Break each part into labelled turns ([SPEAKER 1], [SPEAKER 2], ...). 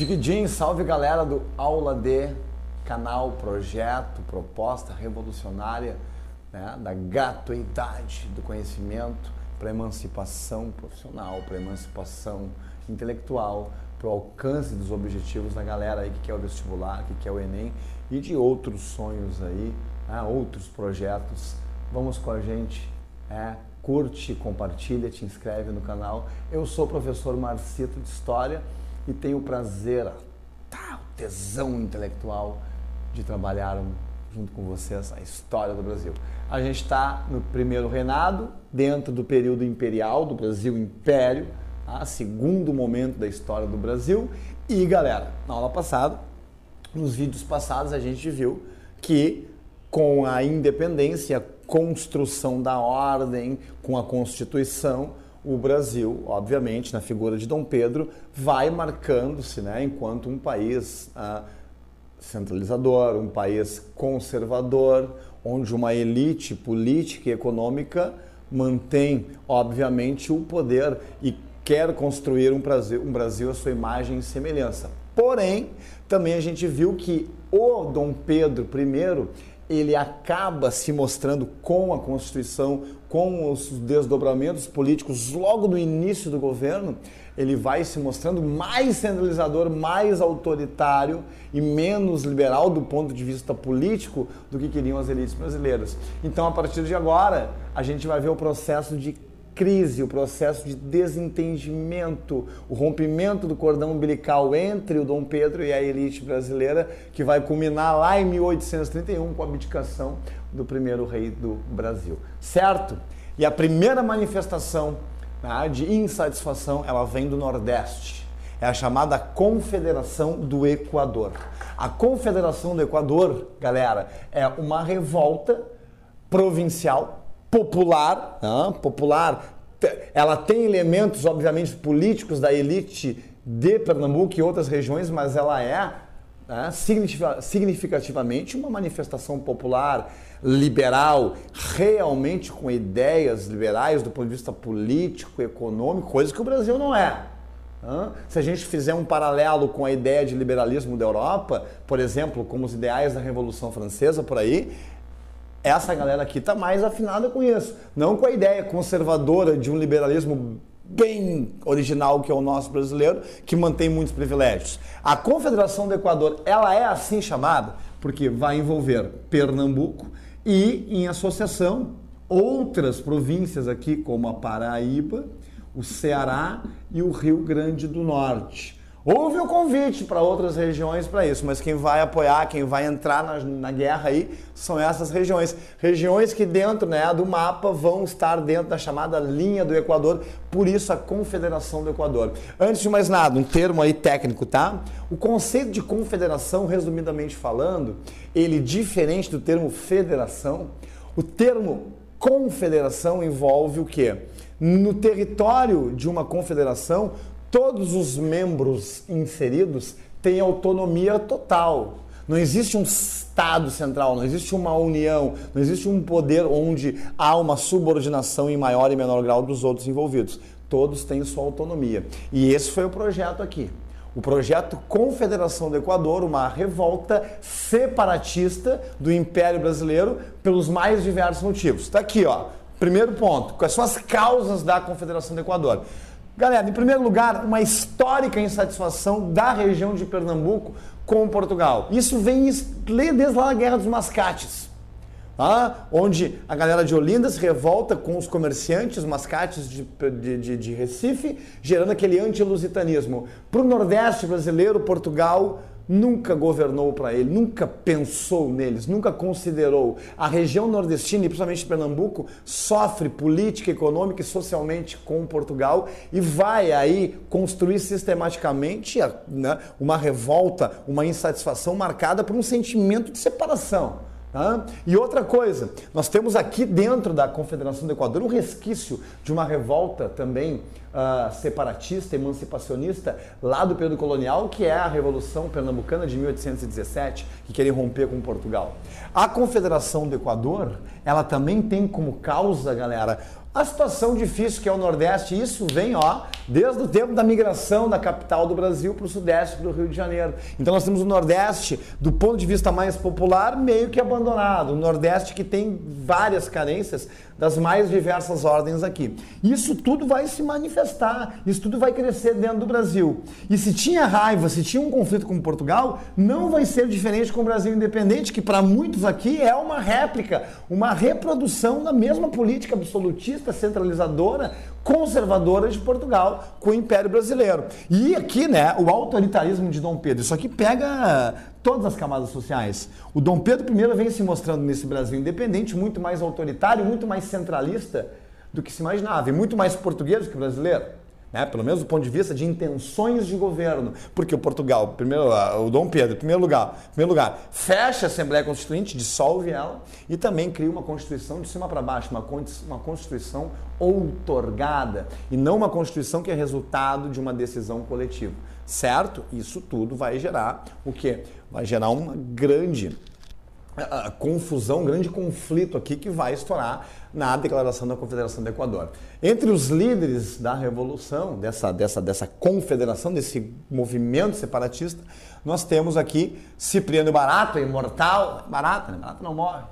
[SPEAKER 1] Digidin, salve galera do Aula D, canal, projeto, proposta revolucionária, né, da gratuidade do conhecimento para emancipação profissional, para emancipação intelectual, para o alcance dos objetivos da galera aí que quer o vestibular, que quer o Enem e de outros sonhos aí, né, outros projetos. Vamos com a gente, curte, compartilha, te inscreve no canal. Eu sou o professor Marcito de História e tenho o prazer, o tesão intelectual de trabalhar junto com vocês a história do Brasil. A gente está no primeiro reinado, dentro do período imperial do Brasil Império, segundo momento da história do Brasil. E galera, na aula passada, nos vídeos passados, a gente viu que com a independência, a construção da ordem, com a Constituição, o Brasil, obviamente, na figura de Dom Pedro, vai marcando-se, né, enquanto um país centralizador, um país conservador, onde uma elite política e econômica mantém, obviamente, o poder e quer construir um Brasil à sua imagem e semelhança. Porém, também a gente viu que o Dom Pedro I, ele acaba se mostrando com a Constituição, com os desdobramentos políticos logo no início do governo, ele vai se mostrando mais centralizador, mais autoritário e menos liberal do ponto de vista político do que queriam as elites brasileiras. Então, a partir de agora, a gente vai ver o processo de crise, o processo de desentendimento, o rompimento do cordão umbilical entre o Dom Pedro e a elite brasileira, que vai culminar lá em 1831 com a abdicação do primeiro rei do Brasil, certo? E a primeira manifestação de insatisfação, ela vem do Nordeste, é a chamada Confederação do Equador. A Confederação do Equador, galera, é uma revolta provincial, popular, ela tem elementos, obviamente, políticos da elite de Pernambuco e outras regiões, mas ela é significativamente uma manifestação popular, liberal, realmente com ideias liberais do ponto de vista político, econômico, coisa que o Brasil não é. Se a gente fizer um paralelo com a ideia de liberalismo da Europa, por exemplo, como os ideais da Revolução Francesa, por aí, essa galera aqui está mais afinada com isso, não com a ideia conservadora de um liberalismo bem original que é o nosso brasileiro, que mantém muitos privilégios. A Confederação do Equador, ela é assim chamada porque vai envolver Pernambuco e, em associação, outras províncias aqui, como a Paraíba, o Ceará e o Rio Grande do Norte. Houve o convite para outras regiões para isso, mas quem vai apoiar, quem vai entrar na guerra aí, são essas regiões. Regiões que dentro do mapa vão estar dentro da chamada linha do Equador, por isso a Confederação do Equador. Antes de mais nada, um termo aí técnico, tá? O conceito de confederação, resumidamente falando, ele diferente do termo federação, o termo confederação envolve o quê? No território de uma confederação, todos os membros inseridos têm autonomia total. Não existe um Estado central, não existe uma união, não existe um poder onde há uma subordinação em maior e menor grau dos outros envolvidos. Todos têm sua autonomia. E esse foi o projeto aqui. O projeto Confederação do Equador, uma revolta separatista do Império Brasileiro pelos mais diversos motivos. Está aqui, ó. Primeiro ponto. Quais são as causas da Confederação do Equador? Galera, em primeiro lugar, uma histórica insatisfação da região de Pernambuco com Portugal. Isso vem desde lá da Guerra dos Mascates, onde a galera de Olinda se revolta com os comerciantes mascates de Recife, gerando aquele anti-lusitanismo. Para o Nordeste brasileiro, Portugal nunca governou para ele, nunca pensou neles, nunca considerou. A região nordestina, e principalmente Pernambuco, sofre política, econômica e socialmente com Portugal e vai aí construir sistematicamente uma revolta, uma insatisfação marcada por um sentimento de separação. E outra coisa, nós temos aqui dentro da Confederação do Equador um resquício de uma revolta também separatista, emancipacionista lá do período colonial, que é a Revolução Pernambucana de 1817, que queria romper com Portugal. A Confederação do Equador, ela também tem como causa, galera, A situação difícil que é o Nordeste, isso vem desde o tempo da migração da capital do Brasil para o Sudeste, para o Rio de Janeiro. Então nós temos o Nordeste, do ponto de vista mais popular, meio que abandonado. O Nordeste que tem várias carências das mais diversas ordens aqui. Isso tudo vai se manifestar, isso tudo vai crescer dentro do Brasil. E se tinha raiva, se tinha um conflito com Portugal, não vai ser diferente com o Brasil independente, que para muitos aqui é uma réplica, uma reprodução da mesma política absolutista, centralizadora, conservadora de Portugal com o Império Brasileiro. E aqui, né, o autoritarismo de Dom Pedro, isso aqui pega todas as camadas sociais. O Dom Pedro I vem se mostrando nesse Brasil independente muito mais autoritário, muito mais centralista do que se imaginava, e muito mais português do que brasileiro, né? Pelo menos do ponto de vista de intenções de governo, porque o Portugal, o Dom Pedro, em primeiro lugar, fecha a Assembleia Constituinte, dissolve ela e também cria uma Constituição de cima para baixo, uma Constituição outorgada e não uma Constituição que é resultado de uma decisão coletiva, certo? Isso tudo vai gerar o quê? Vai gerar uma grande confusão, um grande conflito aqui que vai estourar na Declaração da Confederação do Equador. Entre os líderes da revolução, dessa confederação, desse movimento separatista, nós temos aqui Cipriano Barata, imortal, Barata não morre,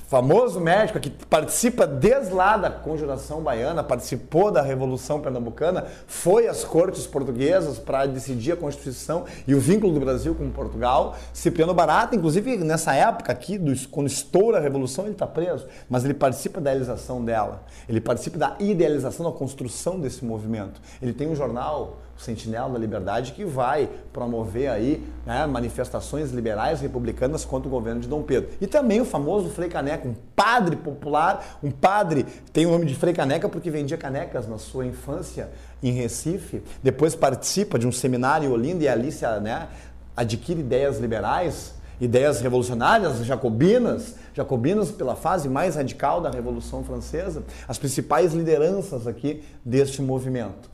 [SPEAKER 1] famoso médico que participa desde lá da Conjuração Baiana, participou da Revolução Pernambucana, foi às cortes portuguesas para decidir a Constituição e o vínculo do Brasil com Portugal. Cipriano Barata, inclusive nessa época aqui, quando estoura a Revolução, ele está preso, mas ele participa da realização dela, ele participa da idealização, da construção desse movimento. Ele tem um jornal, o Sentinela da Liberdade, que vai promover aí, né, manifestações liberais republicanas contra o governo de Dom Pedro. E também o famoso Frei Caneca, um padre popular, um padre, tem o nome de Frei Caneca porque vendia canecas na sua infância em Recife, depois participa de um seminário em Olinda e ali adquire ideias liberais, ideias revolucionárias, jacobinas pela fase mais radical da Revolução Francesa, as principais lideranças aqui deste movimento.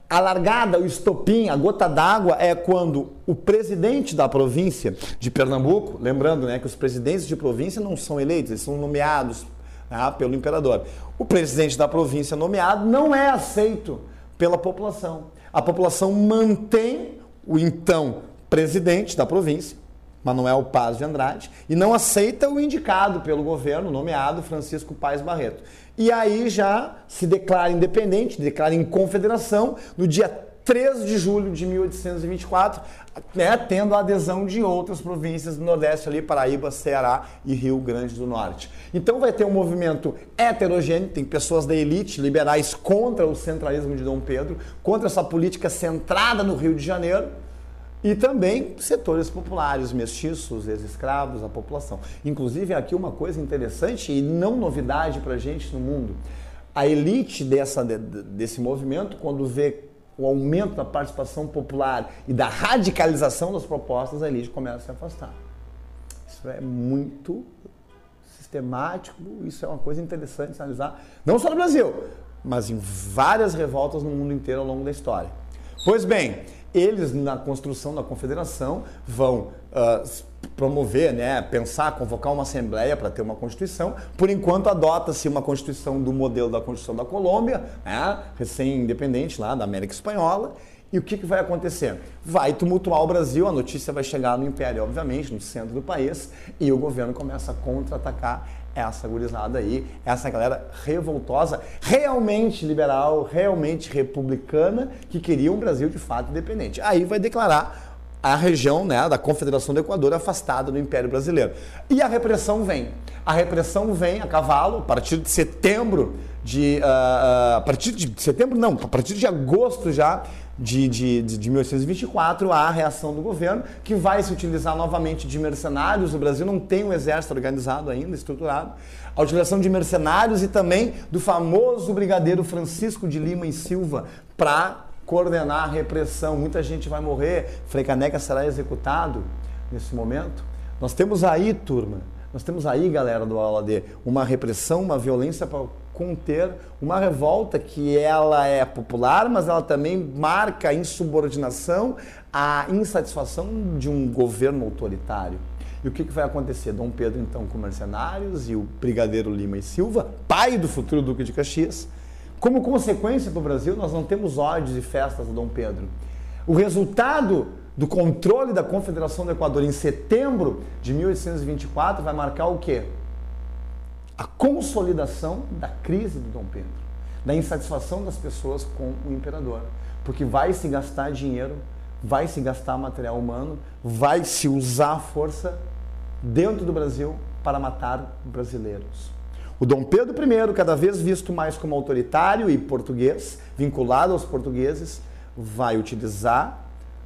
[SPEAKER 1] A largada, o estopim, a gota d'água é quando o presidente da província de Pernambuco, lembrando, né, que os presidentes de província não são eleitos, eles são nomeados, né, pelo imperador. O presidente da província nomeado não é aceito pela população. A população mantém o então presidente da província, Manuel Paz de Andrade, e não aceita o indicado pelo governo, nomeado Francisco Paes Barreto. E aí já se declara independente, declara em confederação no dia 3 de julho de 1824, né, tendo a adesão de outras províncias do Nordeste ali, Paraíba, Ceará e Rio Grande do Norte. Então vai ter um movimento heterogêneo, tem pessoas da elite liberais contra o centralismo de Dom Pedro, contra essa política centrada no Rio de Janeiro, e também setores populares, mestiços, ex-escravos, a população. Inclusive, aqui uma coisa interessante e não novidade para a gente no mundo. A elite desse movimento, quando vê o aumento da participação popular e da radicalização das propostas, a elite começa a se afastar. Isso é muito sistemático, isso é uma coisa interessante de analisar, não só no Brasil, mas em várias revoltas no mundo inteiro ao longo da história. Pois bem, eles, na construção da Confederação, vão promover, né, pensar, convocar uma Assembleia para ter uma Constituição. Por enquanto, adota-se uma Constituição do modelo da Constituição da Colômbia, né, recém-independente lá da América Espanhola. E o que vai acontecer? Vai tumultuar o Brasil, a notícia vai chegar no Império, obviamente, no centro do país, e o governo começa a contra-atacar essa gurizada aí, essa galera revoltosa, realmente liberal, realmente republicana, que queria um Brasil de fato independente. Aí vai declarar a região, né, da Confederação do Equador afastada do Império Brasileiro. E a repressão vem. A repressão vem a cavalo, a partir de setembro a partir de agosto já de 1824, há a reação do governo, que vai se utilizar novamente de mercenários. O Brasil não tem um exército organizado ainda, estruturado. A utilização de mercenários e também do famoso brigadeiro Francisco de Lima e Silva para coordenar a repressão. Muita gente vai morrer, Frei Caneca será executado nesse momento. Nós temos aí, turma, galera do Aula D, uma repressão, uma violência para conter uma revolta que ela é popular, mas ela também marca a insubordinação, a insatisfação de um governo autoritário. E o que vai acontecer? Dom Pedro, então, com mercenários e o brigadeiro Lima e Silva, pai do futuro Duque de Caxias. Como consequência para o Brasil, nós não temos ódios e festas a Dom Pedro. O resultado do controle da Confederação do Equador em setembro de 1824 vai marcar o quê? A consolidação da crise do Dom Pedro, da insatisfação das pessoas com o imperador. Porque vai se gastar dinheiro, vai se gastar material humano, vai se usar a força dentro do Brasil para matar brasileiros. O Dom Pedro I, cada vez visto mais como autoritário e português, vinculado aos portugueses, vai utilizar,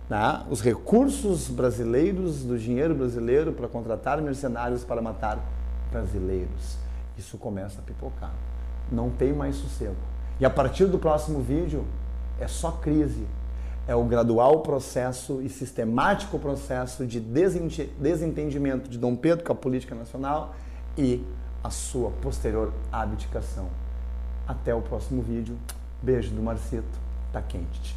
[SPEAKER 1] né, os recursos brasileiros, do dinheiro brasileiro, para contratar mercenários para matar brasileiros. Isso começa a pipocar. Não tem mais sossego. E a partir do próximo vídeo, é só crise. É o gradual processo e sistemático processo de desentendimento de Dom Pedro com a política nacional e a sua posterior abdicação. Até o próximo vídeo. Beijo do Marcito. Tá quente.